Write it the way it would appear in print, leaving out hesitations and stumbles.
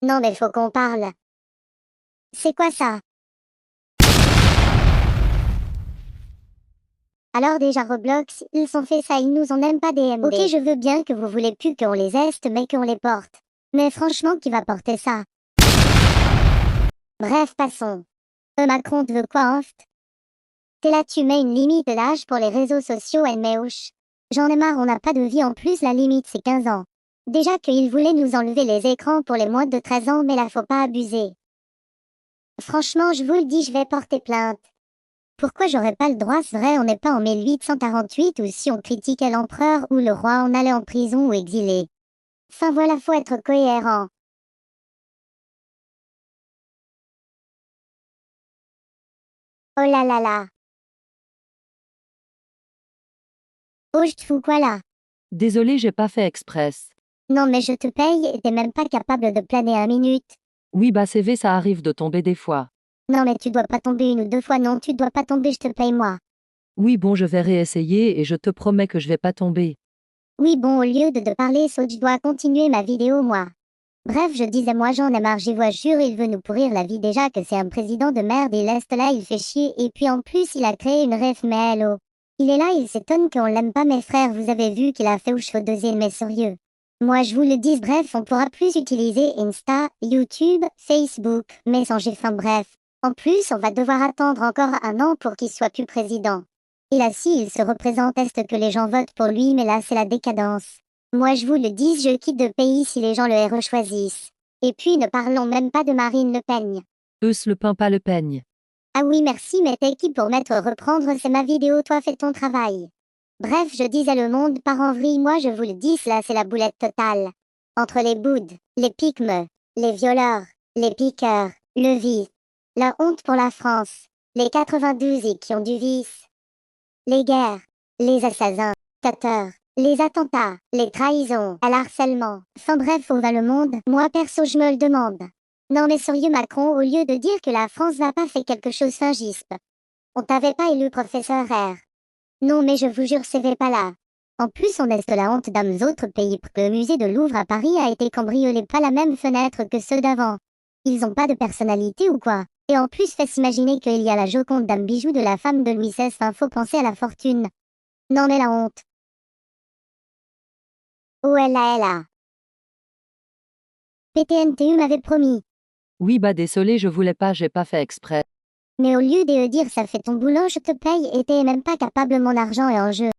Non mais faut qu'on parle. C'est quoi ça? Alors déjà Roblox, ils ont fait ça, ils nous ont même pas DMD. Ok, je veux bien que vous voulez plus qu'on les est, mais qu'on les porte. Mais franchement, qui va porter ça? Bref, passons. Macron te veut quoi, Hoft? T'es là, tu mets une limite d'âge pour les réseaux sociaux, elle mouche. J'en ai marre, on n'a pas de vie, en plus la limite c'est 15 ans. Déjà qu'ils voulaient nous enlever les écrans pour les moins de 13 ans, mais là faut pas abuser. Franchement, je vous le dis, je vais porter plainte. Pourquoi j'aurais pas le droit? C'est vrai, on n'est pas en 1848 ou si on critiquait l'empereur ou le roi, on allait en prison ou exilé. Enfin voilà, faut être cohérent. Oh là là là. Oh, je te fous quoi là? Désolé, j'ai pas fait express. Non mais je te paye et t'es même pas capable de planer 1 minute. Oui, bah CV, ça arrive de tomber des fois. Non mais tu dois pas tomber 1 ou 2 fois, non, tu dois pas tomber, je te paye moi. Oui, bon, je vais réessayer et je te promets que je vais pas tomber. Oui bon, au lieu de parler, saute, je dois continuer ma vidéo moi. Bref, je disais moi j'en ai marre, j'y vois, jure, il veut nous pourrir la vie déjà que c'est un président de merde, il reste là, il fait chier et puis en plus il a créé une ref, mais hello. Il est là, il s'étonne qu'on l'aime pas, mes frères, vous avez vu qu'il a fait ouche au deuxième, mais sérieux. Moi je vous le dis, bref, on pourra plus utiliser Insta, YouTube, Facebook, Messenger, enfin bref. En plus, on va devoir attendre encore 1 an pour qu'il soit plus président. Et là si il se représente, est-ce que les gens votent pour lui, mais là c'est la décadence. Moi je vous le dis, je quitte le pays si les gens le rechoisissent. Et puis ne parlons même pas de Marine Le Pen. Le pain pas le peigne. Ah oui merci, mais t'es qui pour mettre reprendre, c'est ma vidéo, toi fais ton travail. Bref, je disais le monde part en vrille, moi je vous le dis, là c'est la boulette totale. Entre les boudes, les pygmes, les violeurs, les piqueurs, le vice, la honte pour la France, les 92 qui ont du vice, les guerres, les assassins, dictateurs, les attentats, les trahisons, l'harcèlement, enfin bref, où va le monde? Moi perso je me le demande. Non mais sérieux Macron, au lieu de dire que la France va pas fait quelque chose, fin gispe. On t'avait pas élu professeur R. Non mais je vous jure, c'est pas là. En plus on est la honte d'un autres pays. Le musée de Louvre à Paris a été cambriolé, pas la même fenêtre que ceux d'avant. Ils ont pas de personnalité ou quoi? Et en plus fait s'imaginer qu'il y a la Joconde dame bijou de la femme de Louis XVI, enfin faut penser à la fortune. Non mais la honte. Oh elle a. PTNTU m'avait promis. Oui, bah désolé, je voulais pas, j'ai pas fait exprès. Mais au lieu de dire ça fait ton boulot, je te paye et t'es même pas capable, mon argent est en jeu.